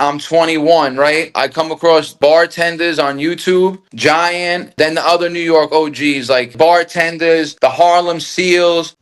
I'm 21, right? I come across bartenders on YouTube, Giant, then the other New York OGs like bartenders, the Harlem Seals.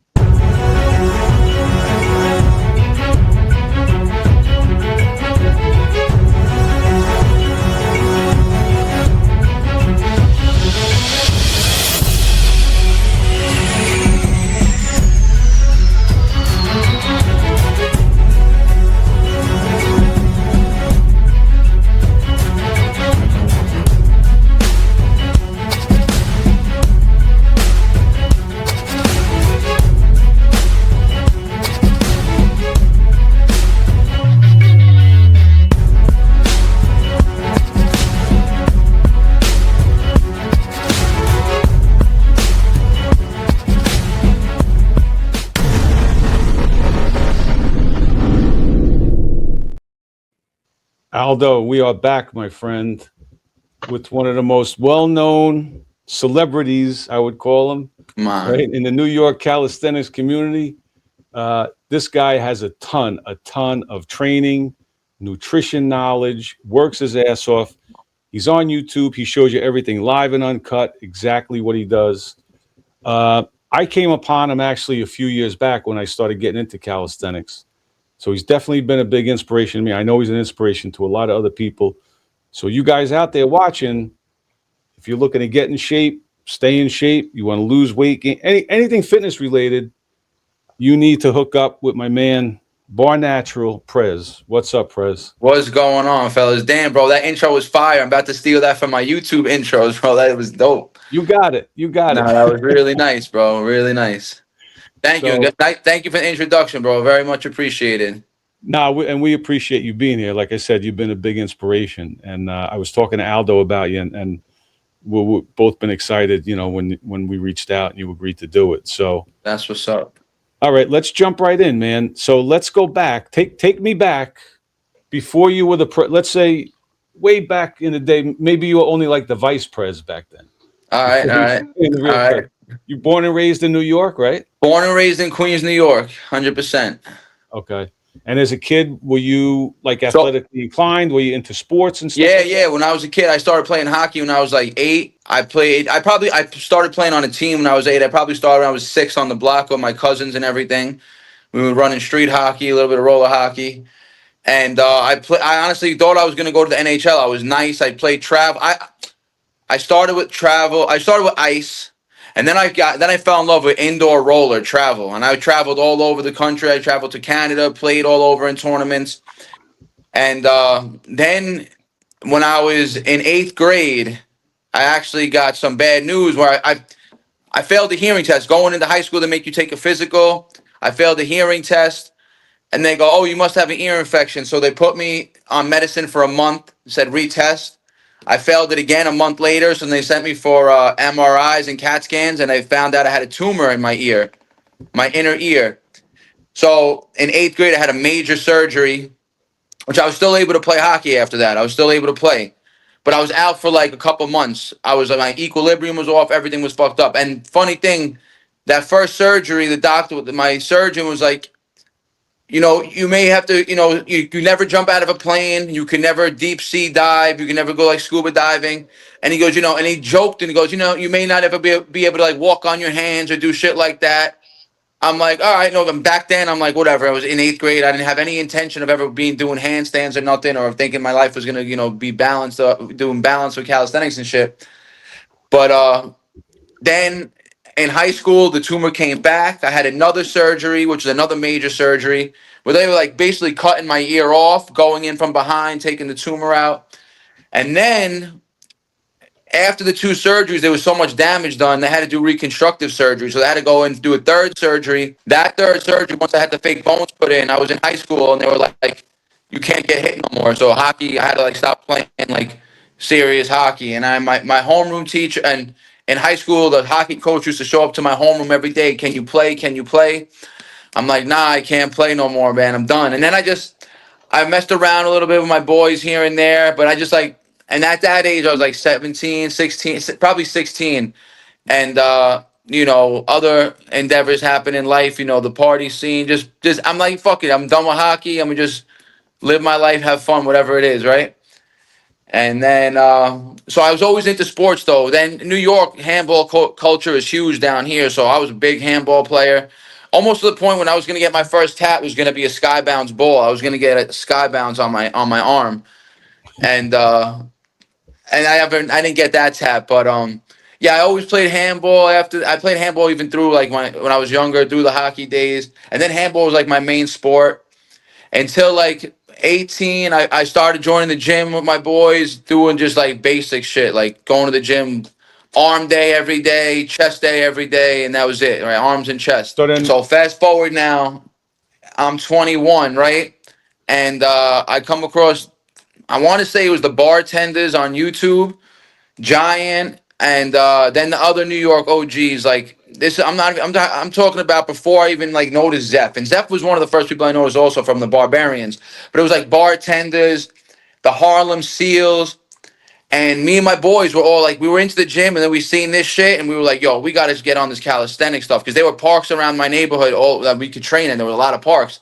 Aldo, we are back, my friend, with one of the most well-known celebrities, I would call him, Come on. right, in the New York calisthenics community. This guy has a ton of training, nutrition knowledge, works his ass off. He's on YouTube. He shows you everything live and uncut, exactly what he does. I came upon him actually a few years back when I started getting into calisthenics. So he's definitely been a big inspiration to me. I know he's an inspiration to a lot of other people. So you guys out there watching, if you're looking to get in shape, stay in shape, you want to lose weight, anything fitness related, you need to hook up with my man, Bar Natural, Prez. What's up, Prez? What's going on, fellas? Damn, bro, that intro was fire. I'm about to steal that from my YouTube intros, bro. That was dope. You got it. You got No, it. that was really nice, bro. Really nice. Thank you. So, Thank you for the introduction, bro. Very much appreciated. and we appreciate you being here. Like I said, you've been a big inspiration. And I was talking to Aldo about you, and we've both been excited, when we reached out and you agreed to do it. So That's what's up. all right, let's jump right in, man. So let's go back. Take me back before you were let's say way back in the day. Maybe you were only like the vice pres back then. All right, all right, In the all real right. prez. You born and raised in New York, right? Born and raised in Queens, New York, 100%. Okay. And as a kid, were you like So, athletically inclined? Were you into sports and stuff? yeah, like yeah. When I was a kid, I started playing hockey when I was like 8. I started playing on a team when I was 8. I probably started when I was 6 on the block with my cousins and everything. We were running street hockey, a little bit of roller hockey. And I honestly thought I was going to go to the NHL. I was nice. I played travel. I started with travel. I started with ice. And then I fell in love with indoor roller travel. And I traveled all over the country. I traveled to Canada, played all over in tournaments. And then when I was in 8th grade, I actually got some bad news where I failed the hearing test. Going into high school, they make you take a physical. I failed the hearing test. And they go, oh, you must have an ear infection. So they put me on medicine for a month, said retest. I failed it again a month later. So they sent me for MRIs and CAT scans. And they found out I had a tumor in my ear, my inner ear. So in 8th grade, I had a major surgery, which I was still able to play hockey after that. I was still able to play. But I was out for like a couple months. My equilibrium was off. Everything was fucked up. And funny thing, that first surgery, my surgeon was like, you may have to, you never jump out of a plane. You can never deep sea dive. You can never go like scuba diving. And he goes, and he joked and he goes, you may not ever be able to like walk on your hands or do shit like that. I'm like, all right, no, but back then I'm like, whatever. I was in 8th grade. I didn't have any intention of ever doing handstands or nothing, or thinking my life was going to, be balanced, doing balance with calisthenics and shit. But then in high school, the tumor came back. I had another surgery, which was another major surgery, where they were like basically cutting my ear off, going in from behind, taking the tumor out. And then after the 2 surgeries, there was so much damage done, they had to do reconstructive surgery. So they had to go and do a 3rd surgery. That 3rd surgery, once I had the fake bones put in, I was in high school and they were like, you can't get hit no more. So hockey, I had to like stop playing like serious hockey. And my homeroom teacher, and in high school, the hockey coach used to show up to my homeroom every day. Can you play? Can you play? I'm like, nah, I can't play no more, man. I'm done. And then I messed around a little bit with my boys here and there, but and at that age, I was like 17, 16, probably 16. And, other endeavors happen in life, the party scene, I'm like, fuck it. I'm done with hockey. I'm just live my life, have fun, whatever it is, right? And then, so I was always into sports though. Then New York handball culture is huge down here, so I was a big handball player. Almost to the point when I was gonna get my first tat was gonna be a skybounds ball. I was gonna get a skybounds on my arm, and I didn't get that tat, but yeah, I always played handball. After I played handball even through like when I was younger, through the hockey days, and then handball was like my main sport until like 18. I started joining the gym with my boys, doing just like basic shit, like going to the gym, arm day every day, chest day every day, and that was it, right? Arms and chest. So then, So fast forward now, I'm 21, right? And I come across, I want to say it was the bartenders on YouTube, Giant, and then the other New York OGs. Like this, I'm talking about before I even like noticed Zeph. And Zeph was one of the first people I noticed also from the Barbarians. But it was like bartenders, the Harlem Seals, and me and my boys were all like, we were into the gym, and then we seen this shit, and we were like, yo, we got to get on this calisthenic stuff because there were parks around my neighborhood all that we could train in. There were a lot of parks.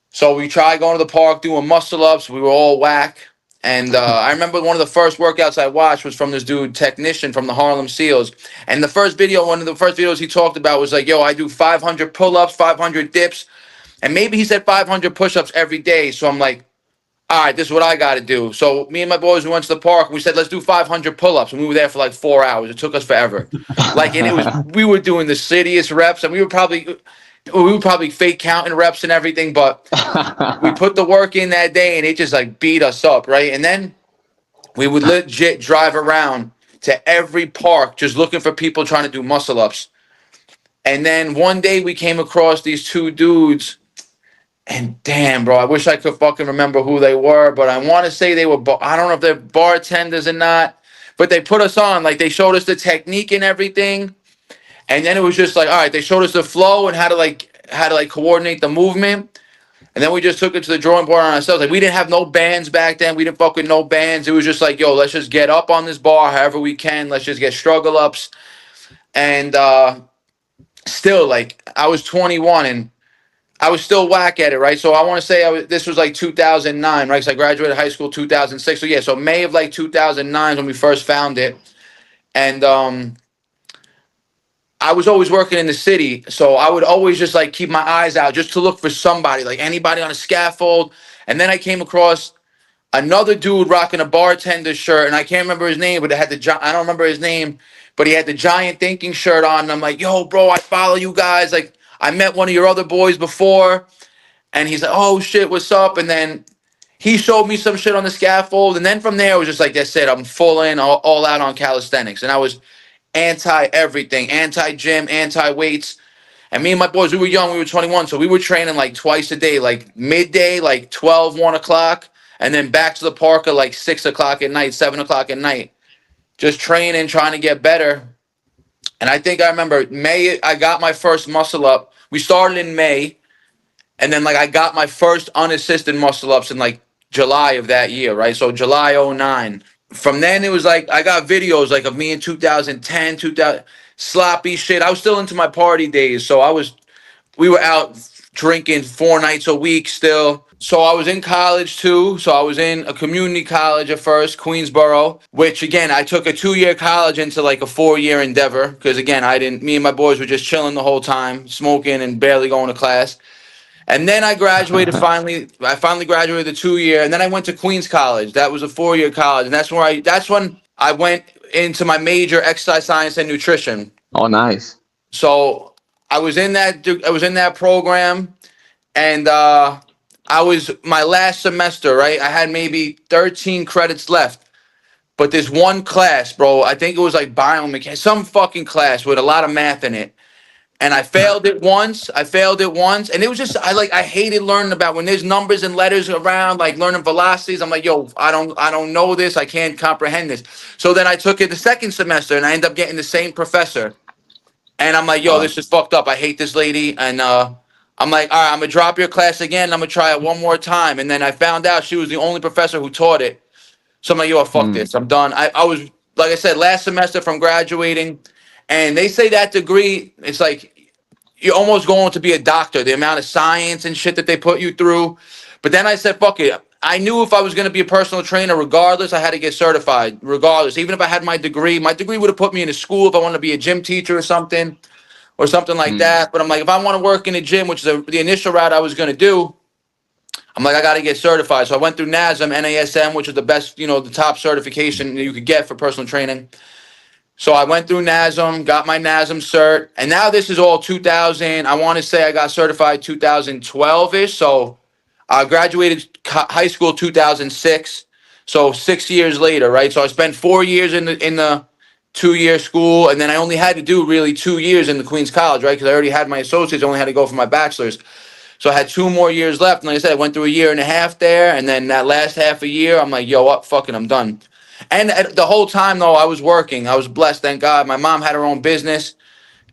So we tried going to the park doing muscle ups. We were all whack. And I remember one of the first workouts I watched was from this dude, technician from the Harlem Seals. And the first video, one of the first videos he talked about was like, yo, I do 500 pull ups, 500 dips. And maybe he said 500 push ups every day. So I'm like, all right, this is what I got to do. So me and my boys, we went to the park. And we said, let's do 500 pull ups. And we were there for like 4 hours. It took us forever. Like, and it was, we were doing the shittiest reps. And we were probably fake counting reps and everything. But we put the work in that day, and it just like beat us up, right? And then we would legit drive around to every park just looking for people trying to do muscle ups. And then one day we came across these two dudes, and damn, bro, I wish I could fucking remember who they were, but I want to say they were, I don't know if they're bartenders or not, but they put us on, like they showed us the technique and everything. And then it was just like, all right, they showed us the flow and how to coordinate the movement. And then we just took it to the drawing board on ourselves. Like we didn't have no bands back then. We didn't fuck with no bands. It was just like, yo, let's just get up on this bar however we can. Let's just get struggle ups. And still, like I was 21 and I was still whack at it, right? So I want to say this was like 2009, right? Because I graduated high school 2006. So yeah, so May of like 2009 when we first found it. And I was always working in the city, so I would always just like keep my eyes out just to look for somebody, like anybody on a scaffold. And then I came across another dude rocking a bartender shirt, and I can't remember his name, but it had I don't remember his name, but he had the Giant Thinking shirt on. And I'm like, yo, bro, I follow you guys. Like, I met one of your other boys before, and he's like, oh shit, what's up? And then he showed me some shit on the scaffold, and then from there it was just like, that's it. I'm full in, all out on calisthenics, and I was anti everything, anti gym, anti weights. And me and my boys, we were young, we were 21, so we were training like twice a day, like midday, like 12, 1 o'clock, and then back to the park at like 6 o'clock at night, 7 o'clock at night, just training, trying to get better. And I think I remember May, I got my first muscle up. We started in May, and then like I got my first unassisted muscle ups in like July of that year, right? So July '09. From then it was like I got videos like of me in 2010, 2000 sloppy shit. I was still into my party days, so we were out drinking 4 nights a week still. So I was in college too. So I was in a community college at first, Queensboro, which again I took a 2-year college into like a 4-year endeavor because again me and my boys were just chilling the whole time, smoking and barely going to class. And then I graduated finally. I finally graduated the 2-year, and then I went to Queens College. That was a 4-year college, and that's when I went into my major, exercise science and nutrition. Oh, nice. So I was in that program, and I was my last semester, right? I had maybe 13 credits left. But this one class, bro, I think it was like biomechanics, some fucking class with a lot of math in it. And I failed it once. And it was just I hated learning about when there's numbers and letters around, like learning velocities. I'm like, yo, I don't know this. I can't comprehend this. So then I took it the second semester, and I ended up getting the same professor. And I'm like, yo, this is fucked up. I hate this lady. And I'm like, all right, I'm gonna drop your class again. I'm gonna try it one more time. And then I found out she was the only professor who taught it. So I'm like, yo, fuck this. I'm done. I was, like I said, last semester from graduating. And they say that degree, it's like you're almost going to be a doctor. The amount of science and shit that they put you through. But then I said, fuck it. I knew if I was going to be a personal trainer, regardless, I had to get certified. Regardless, even if I had my degree would have put me in a school if I wanted to be a gym teacher or something like that. But I'm like, if I want to work in a gym, which is the initial route I was going to do, I'm like, I got to get certified. So I went through NASM, which is the best, the top certification you could get for personal training. So I went through NASM, got my NASM cert, and now this is all 2000. I want to say I got certified 2012-ish. So I graduated high school 2006. So 6 years later, right? So I spent 4 years in the 2-year school, and then I only had to do really 2 years in the Queens College, right? Because I already had my associates, I only had to go for my bachelor's. So I had 2 more years left. And like I said, I went through a year and a half there. And then that last half a year, I'm like, yo, what? Fucking, I'm done. And the whole time, though, I was working. I was blessed, thank God. My mom had her own business.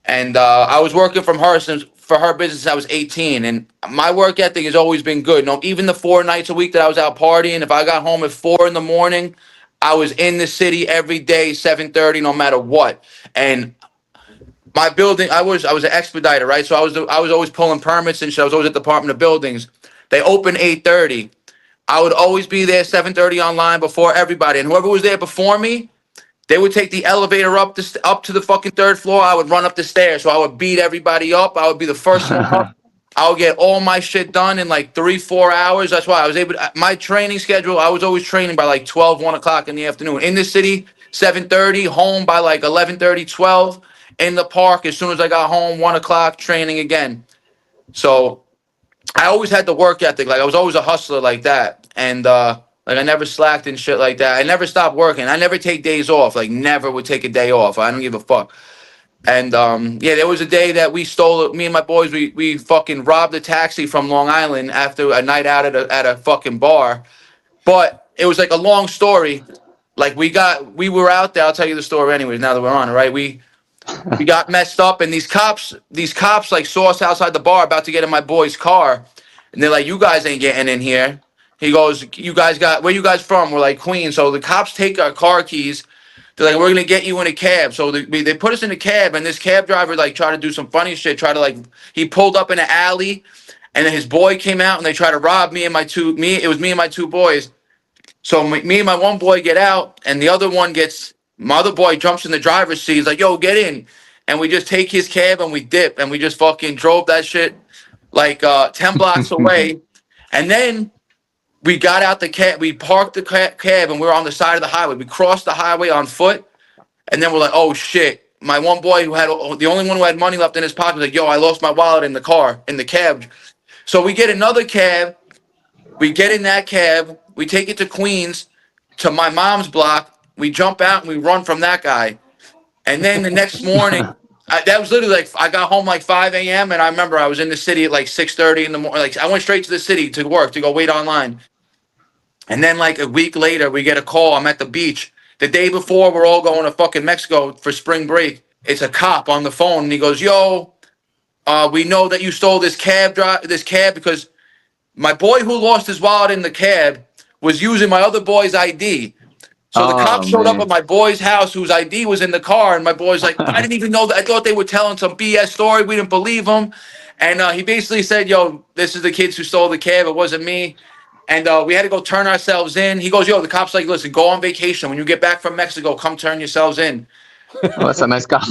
And I was working for her business since I was 18. And my work ethic has always been good. No, even the 4 nights a week that I was out partying, if I got home at 4 in the morning, I was in the city every day, 7:30, no matter what. And my building, I was an expediter, right? So I was always pulling permits and shit. I was always at the Department of Buildings. They open 8:30. I would always be there 7:30 online before everybody. And whoever was there before me, they would take the elevator up to the fucking 3rd floor. I would run up the stairs. So I would beat everybody up. I would be the first one up. I would get all my shit done in like 3-4 hours. That's why I was able to, my training schedule, I was always training by like 12, 1 o'clock in the afternoon. In the city, 7:30, home by like 11:30, 12. In the park, as soon as I got home, 1 o'clock, training again. So I always had the work ethic. Like I was always a hustler like that. And like I never slacked and shit like that. I never stopped working. I never take days off. Like never would take a day off. I don't give a fuck. And yeah, there was a day that we stole. Me and my boys, we fucking robbed a taxi from Long Island after a night out at a fucking bar. But it was like a long story. Like we were out there. I'll tell you the story anyways. Now that we're on it, right? We got messed up, and these cops like saw us outside the bar about to get in my boy's car, and they're like, "You guys ain't getting in here." He goes, "You guys where you guys from?" We're like, "Queens." So the cops take our car keys. They're like, "We're gonna get you in a cab." So they put us in a cab, and this cab driver like tried to do some funny shit. He pulled up in an alley, and then his boy came out, and they tried to rob me and my two boys. So me and my one boy get out, and my other boy jumps in the driver's seat. He's like, "Yo, get in." And we just take his cab and we dip, and we just fucking drove that shit like 10 blocks away. And then we got out the cab, we parked the cab, and we were on the side of the highway. We crossed the highway on foot, and then we're like, oh shit. My one boy the only one who had money left in his pocket was like, yo, I lost my wallet in the cab. So we get another cab. We get in that cab. We take it to Queens, to my mom's block. We jump out and we run from that guy. And then the next morning, that was literally like, I got home like 5 a.m. And I remember I was in the city at like 6:30 in the morning. Like I went straight to the city to work, to go wait online. And then like a week later, we get a call. I'm at the beach. The day before, we're all going to fucking Mexico for spring break. It's a cop on the phone. And he goes, yo, we know that you stole this cab because my boy who lost his wallet in the cab was using my other boy's ID. So the cops showed up at my boy's house whose ID was in the car. And my boy's like, I didn't even know that. I thought they were telling some BS story. We didn't believe him. And he basically said, yo, this is the kids who stole the cab. It wasn't me. And we had to go turn ourselves in. He goes, yo, the cop's like, listen, go on vacation. When you get back from Mexico, come turn yourselves in. Oh, that's a nice cop.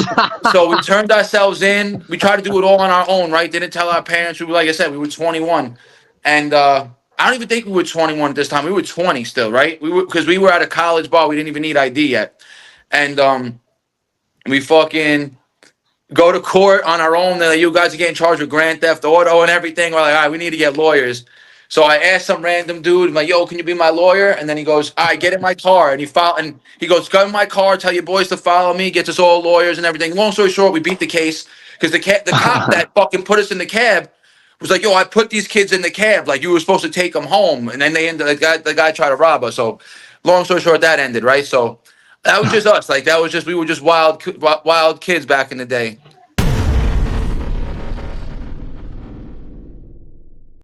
So we turned ourselves in. We tried to do it all on our own, right? Didn't tell our parents. We were, like I said, we were 21. And I don't even think we were 21 at this time. We were 20 still, right? Because we were at a college bar. We didn't even need ID yet. And we fucking go to court on our own. They're like, you guys are getting charged with grand theft auto and everything. We're like, all right, we need to get lawyers. So I asked some random dude, I'm like, yo, can you be my lawyer? And then he goes, all right, get in my car. And he goes, go in my car, tell your boys to follow me, gets us all lawyers and everything. Long story short, we beat the case because the cop that fucking put us in the cab was like, yo, I put these kids in the cab. Like, you were supposed to take them home. And then the guy tried to rob us. So long story short, that ended, right? So that was just us. Like, we were just wild kids back in the day.